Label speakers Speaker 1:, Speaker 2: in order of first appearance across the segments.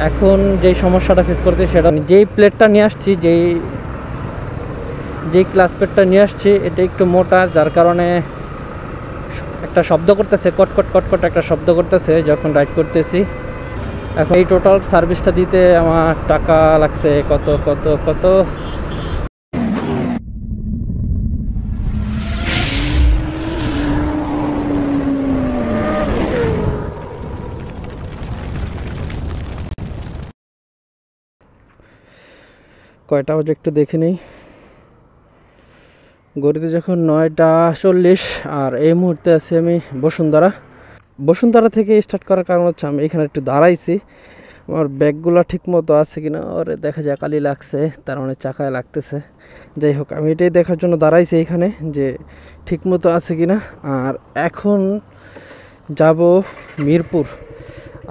Speaker 1: এখন যেই সমস্যাটা ফেস করতে সেটা যেই প্লেটটা নিয়ে আসছি, যেই ক্লাস প্লেটটা নিয়ে আসছি এটা একটু মোটা, যার কারণে একটা শব্দ করতেছে, কটকট কটকট একটা শব্দ করতেছে যখন রাইড করতেছি। এখন এই টোটাল সার্ভিসটা দিতে আমার টাকা লাগছে কত কত কত কয়টা বাজে একটু দেখে নেই। গড়িতে যখন 9:40, আর এই মুহূর্তে আছি আমি বসুন্ধরা থেকে স্টার্ট করার কারণ হচ্ছে আমি এখানে একটু দাঁড়াইছি, আমার ব্যাগগুলো ঠিক মতো আছে কিনা ওরে দেখা যায় কালি লাগছে, তার মানে চাকায় লাগতেছে। যাই হোক, আমি এটাই দেখার জন্য দাঁড়াইছি এখানে যে ঠিক মতো আছে কিনা। আর এখন যাব মিরপুর।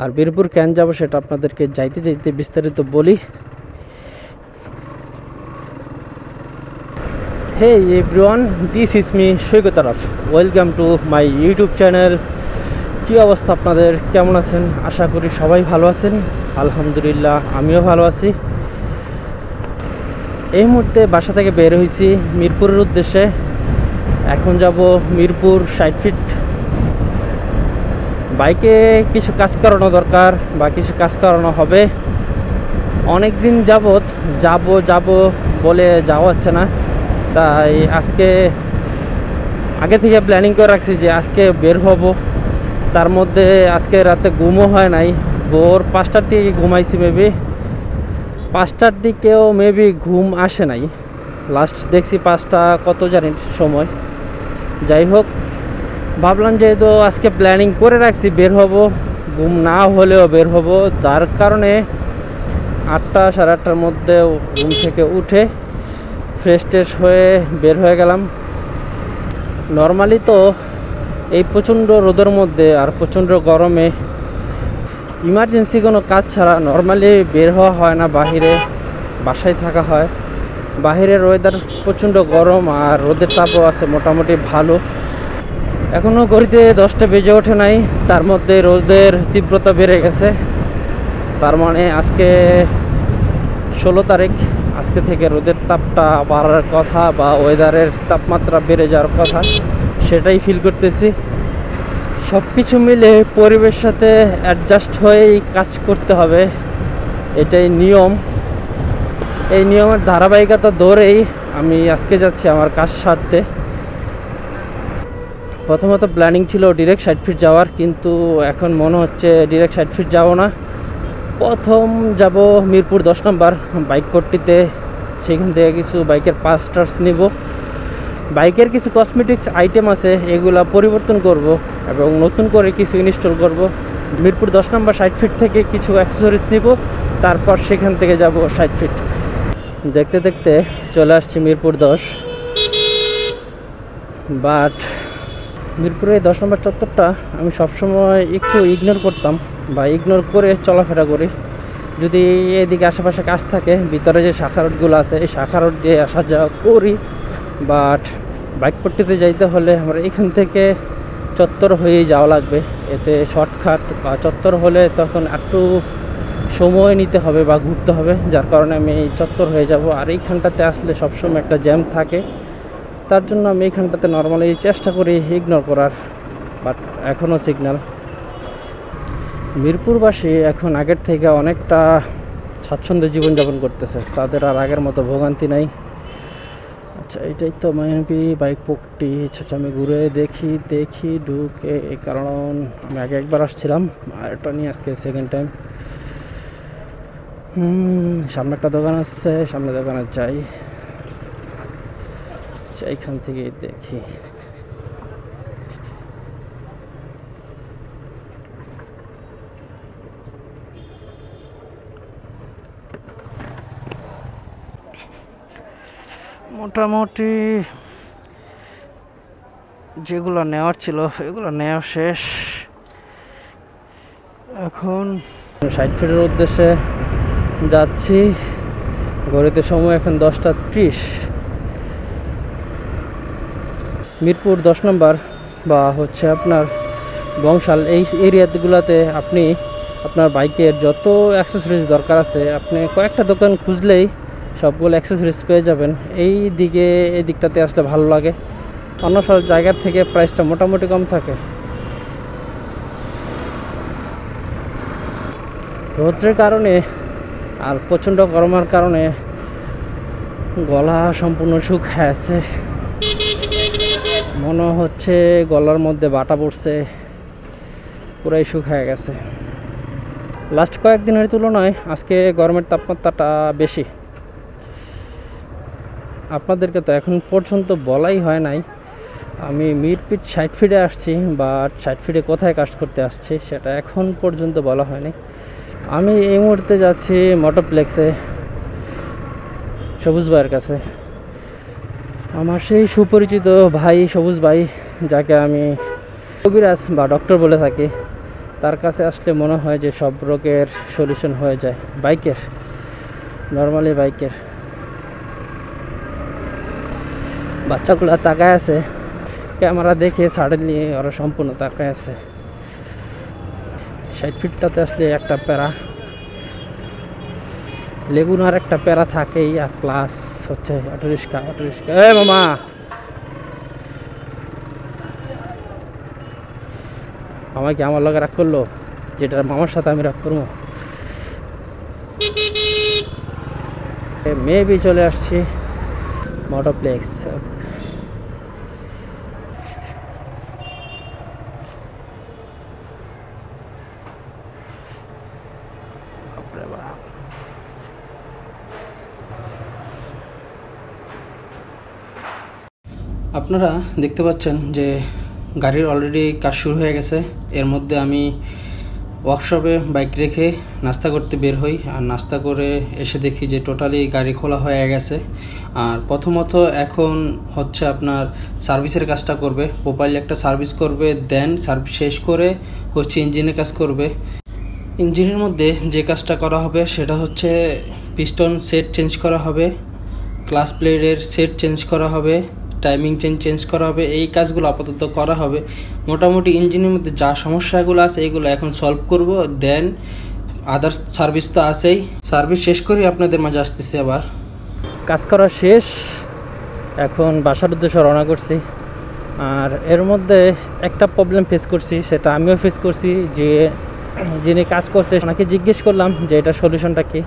Speaker 1: আর মিরপুর কেন যাব সেটা আপনাদেরকে যাইতে যাইতে বিস্তারিত বলি। Hey everyone, this is me Saikat Araf, welcome to my YouTube channel. কী অবস্থা আপনাদের, কেমন আছেন? আশা করি সবাই ভালো আছেন। আলহামদুলিল্লাহ আমিও ভালো আছি। এই মুহূর্তে বাসা থেকে বের হয়েছি মিরপুরের উদ্দেশ্যে। এখন যাব মিরপুর 60 ফিট। বাইকে কিছু কাজ করানো দরকার বা কিছু কাজ করানো হবে। অনেক দিন যাবৎ যাব বলে যাওয়া হচ্ছে না, তাই আগে থেকে প্ল্যানিং করে রাখছি যে আজকে বের হব। তার মধ্যে আজকে রাতে ঘুমও হয় নাই, ভোর 5টার দিকে ঘুমাইছি, মেবি 5টার দিকেও মেবি ঘুম আসে নাই। লাস্ট দেখছি 5টা কত জানি সময়। যাই হোক, ভাবলাম যেহেতু আজকে প্ল্যানিং করে রাখছি বের হব, ঘুম না হলেও বের হব, যার কারণে 8টা সাড়ে 8টার মধ্যে ঘুম থেকে উঠে ফ্রেশ হয়ে বের হয়ে গেলাম। নর্মালি তো এই প্রচণ্ড রোদের মধ্যে আর প্রচণ্ড গরমে ইমার্জেন্সি কোনো কাজ ছাড়া নর্মালি বের হওয়া হয় না বাহিরে, বাসায় থাকা হয়। বাহিরের ওয়েদার প্রচণ্ড গরম আর রোদের তাপও আছে মোটামুটি ভালো। এখনও ঘড়িতে 10টা বেজে ওঠে নাই, তার মধ্যে রোদের তীব্রতা বেড়ে গেছে। তার মানে আজকে 16 তারিখ, আজকে থেকে রোদের তাপটা বাড়ার কথা বা ওয়েদারের তাপমাত্রা বেড়ে যাওয়ার কথা, সেটাই ফিল করতেছি। সব কিছু মিলে পরিবেশের সাথে অ্যাডজাস্ট হয়েই কাজ করতে হবে, এটাই নিয়ম। এই নিয়মের ধারাবাহিকতা ধরেই আমি আজকে যাচ্ছি আমার কাজ সারতে। প্রথমত প্ল্যানিং ছিল ডিরেক্ট 60 ফিট যাওয়ার, কিন্তু এখন মনে হচ্ছে ডিরেক্ট 60 ফিট যাবো না। প্রথম যাব মিরপুর 10 নম্বর বাইক পট্টিতে, সেখান থেকে কিছু বাইকের পার্টস নিব। বাইকের কিছু কসমেটিক্স আইটেম আছে, এগুলা পরিবর্তন করব এবং নতুন করে কিছু ইনস্টল করব। মিরপুর 10 নম্বর 60 ফিট থেকে কিছু অ্যাক্সেসরিজ নিব, তারপর সেখান থেকে যাব 60 ফিট। দেখতে দেখতে চলে আসছি মিরপুর 10। বাট মিরপুরে 10 নম্বর চত্বরটা আমি সবসময় একটু ইগনোর করতাম বা ইগনোর করে চলাফেরা করি। যদি এদিকে আশেপাশে কাজ থাকে, ভিতরে যে শাখা রোডগুলো আছে এই শাখা রোড দিয়ে আসা যাওয়া করি। বাট বাইক পট্টিতে যাইতে হলে আমরা এখান থেকে চত্বর হয়েই যাওয়া লাগবে, এতে শর্টকাট। বা চত্বর হলে তখন একটু সময় নিতে হবে বা ঘুরতে হবে, যার কারণে আমি চত্বর হয়ে যাব। আর এইখানটাতে আসলে সবসময় একটা জ্যাম থাকে, তার জন্য আমি এইখানটাতে নর্মালি চেষ্টা করি ইগনোর করার। বাট এখনও সিগন্যাল। মিরপুরবাসী এখন আগের থেকে অনেকটা স্বাচ্ছন্দ্যে জীবনযাপন করতেছে, তাদের আর আগের মতো ভোগান্তি নাই। আচ্ছা, এটাই তো মেবি বাইক পট্টি। আচ্ছা, আমি ঘুরে দেখি ঢুকে, কারণ আমি আগে একবার আসছিলাম আর এটা নিয়ে আজকে সেকেন্ড টাইম। সামনে একটা দোকান আছে, সামনে দোকানে যাই। আচ্ছা, এইখান থেকে দেখি। মোটামুটি যেগুলো নেওয়ার ছিল এগুলো নেওয়া শেষ। এখন 60 ফিটের উদ্দেশ্যে যাচ্ছি। ঘড়িতে সময় এখন 10টা 30। মিরপুর 10 নম্বর বা হচ্ছে আপনার বংশাল এই এরিয়াগুলোতে আপনি আপনার বাইকের যত অ্যাক্সেসরিজ দরকার আছে আপনি কয়েকটা দোকান খুঁজলেই সবগুলো অ্যাক্সেসরিজ পেয়ে যাবেন। এই দিকটাতে আসলে ভালো লাগে, অন্য সব জায়গার থেকে প্রাইসটা মোটামুটি কম থাকে। রৌদ্রের কারণে আর প্রচণ্ড গরমের কারণে গলা সম্পূর্ণ শুকিয়ে আছে, মনে হচ্ছে গলার মধ্যে বাটা পড়ছে, পুরাই শুকিয়ে গেছে। লাস্ট কয়েকদিনের তুলনায় আজকে গরমের তাপমাত্রাটা বেশি। আপনাদেরকে তো এখন পর্যন্ত বলাই হয় নাই আমি মিরপিট 60 ফিটে আসছি বা 60 ফিটে কোথায় কাজ করতে আসছি, সেটা এখন পর্যন্ত বলা হয়নি। আমি এই মুহূর্তে যাচ্ছি মোটরপ্লেক্সে সবুজ ভাইয়ের কাছে। আমার সেই সুপরিচিত ভাই সবুজ ভাই, যাকে আমি কবিরাজ বা ডক্টর বলে থাকি, তার কাছে আসলে মনে হয় যে সব রোগের সলিউশন হয়ে যায় বাইকের, নর্মালি বাইকের। বাচ্চাগুলো তাকায় আছে, ক্যামেরা দেখে সাডেনলি ওরা সম্পূর্ণ তাকায় আছে। 60 ফিটটাতে আসলে একটা প্যারা, লেগুনার একটা প্যারা থাকেই, আর প্লাস হচ্ছে অটো রিক্সা। এ মামা, আমাকে আমার লগে রাগ করলো, যেটা মামার সাথে আমি রাগ করবো। মেবি চলে আসছি মোটরপ্লেক্স।
Speaker 2: আপনারা দেখতে পাচ্ছেন যে গাড়ির অলরেডি কাজ শুরু হয়ে গেছে। এর মধ্যে আমি ওয়ার্কশপে বাইক রেখে নাস্তা করতে বের হই, আর নাস্তা করে এসে দেখি যে টোটালি গাড়ি খোলা হয়ে গেছে। আর প্রথমত এখন হচ্ছে আপনার সার্ভিসের কাজটা করবে, প্রপারলি একটা সার্ভিস করবে, দেন সার্ভিস শেষ করে হচ্ছে ইঞ্জিনের কাজ করবে। ইঞ্জিনের মধ্যে যে কাজটা করা হবে সেটা হচ্ছে পিস্টন সেট চেঞ্জ করা হবে, ক্লাচ প্লেটের সেট চেঞ্জ করা হবে, টাইমিং চেঞ্জ করা হবে। এই কাজগুলো আপাতত করা হবে। মোটামুটি ইঞ্জিনের মধ্যে যা সমস্যাগুলো আছে এইগুলো এখন সলভ করব, দেন আদার্স সার্ভিস তো আছেই, সার্ভিস শেষ করে আপনাদের মাঝে আসতেছি। আবার
Speaker 1: কাজ করা শেষ, এখন বাসার উদ্দেশ্যে রওনা করছি। আর এর মধ্যে একটা প্রবলেম ফেস করছি, সেটা আমিও ফেস করছি। যে যিনি কাজ করছে ওনাকে জিজ্ঞেস করলাম যে এটা সলিউশনটা কি,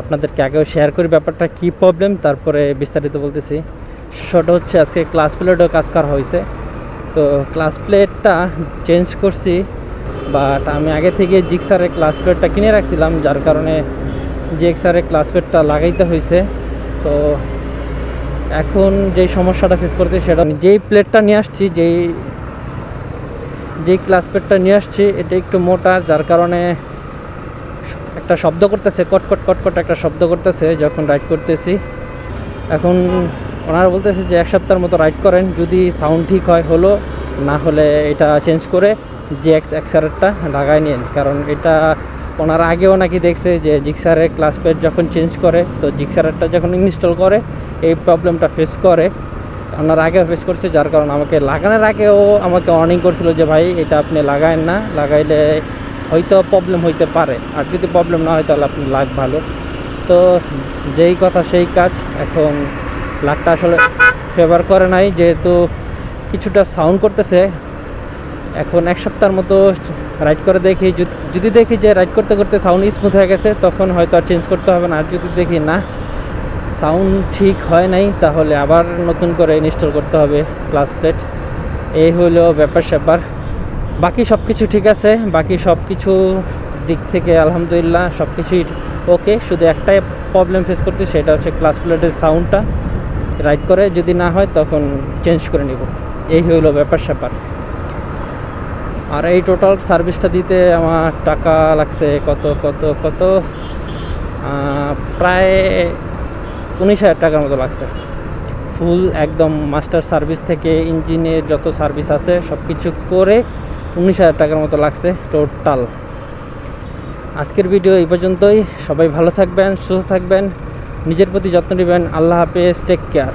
Speaker 1: আপনাদেরকে আগেও শেয়ার করি ব্যাপারটা কি প্রবলেম, তারপরে বিস্তারিত বলতেছি। সেটা হচ্ছে আজকে ক্লাস প্লেটও কাজ করা হয়েছে, তো ক্লাস প্লেটটা চেঞ্জ করছি, বাট আমি আগে থেকে জিক্সারের ক্লাস প্লেটটা কিনে রাখছিলাম, যার কারণে জিক্সারের ক্লাস প্লেটটা লাগাইতে হয়েছে। তো এখন যেই সমস্যাটা ফেস করতে, সেটা যেই প্লেটটা নিয়ে আসছি, যেই ক্লাস প্লেটটা নিয়ে আসছি, এটা একটু মোটা, যার কারণে একটা শব্দ করতেছে, কটকট কটকট একটা শব্দ করতেছে যখন রাইড করতেছি। এখন ওনারা বলতেছে যে 1 সপ্তাহের মতো রাইড করেন, যদি সাউন্ড ঠিক হয় হলো, না হলে এটা চেঞ্জ করে জিএক্স এক্সারেরটা লাগাই নিন। কারণ এটা ওনারা আগেও নাকি দেখছে যে জিক্সারের ক্লাস প্লেট যখন চেঞ্জ করে, তো জিক্সারেরটা যখন ইনস্টল করে এই প্রবলেমটা ফেস করে, ওনারা আগেও ফেস করছে। যার কারণে আমাকে লাগানোর আগেও আমাকে ওয়ার্নিং করছিল যে ভাই এটা আপনি লাগায়েন না, লাগাইলে হয়তো প্রবলেম হইতে পারে, আর যদি প্রবলেম না হয় তাহলে আপনি লাগ ভালো। তো যেই কথা সেই কাজ। এখন লাকটা আসলে ফেভার করে নাই, যেহেতু কিছুটা সাউন্ড করতেছে। এখন 1 সপ্তাহের মতো রাইড করে দেখি, যদি দেখি যে রাইড করতে করতে সাউন্ড স্মুথ হয়ে গেছে, তখন হয়তো আর চেঞ্জ করতে হবে না। আর যদি দেখি না সাউন্ড ঠিক হয় নাই, তাহলে আবার নতুন করে ইনস্টল করতে হবে ক্লাস প্লেট। এই হলো ব্যাপার স্যাপার। বাকি সব কিছু ঠিক আছে, বাকি সব কিছু দিক থেকে আলহামদুলিল্লাহ সব কিছুই ওকে। শুধু একটাই প্রবলেম ফেস করতে, সেটা হচ্ছে ক্লাস প্লেটের সাউন্ডটা। রাইড করে যদি না হয় তখন চেঞ্জ করে নিব। এই হইলো ব্যাপার স্যাপার। আর এই টোটাল সার্ভিসটা দিতে আমার টাকা লাগছে কত প্রায় 19,000 টাকার মতো লাগছে। ফুল একদম মাস্টার সার্ভিস থেকে ইঞ্জিনের যত সার্ভিস আছে সব কিছু করে 19,000 টাকার মতো লাগছে টোটাল। আজকের ভিডিও এই পর্যন্তই। সবাই ভালো থাকবেন, সুস্থ থাকবেন, নিজের প্রতি যত্ন নেবেন। আল্লাহ হাফেজ, টেক কেয়ার।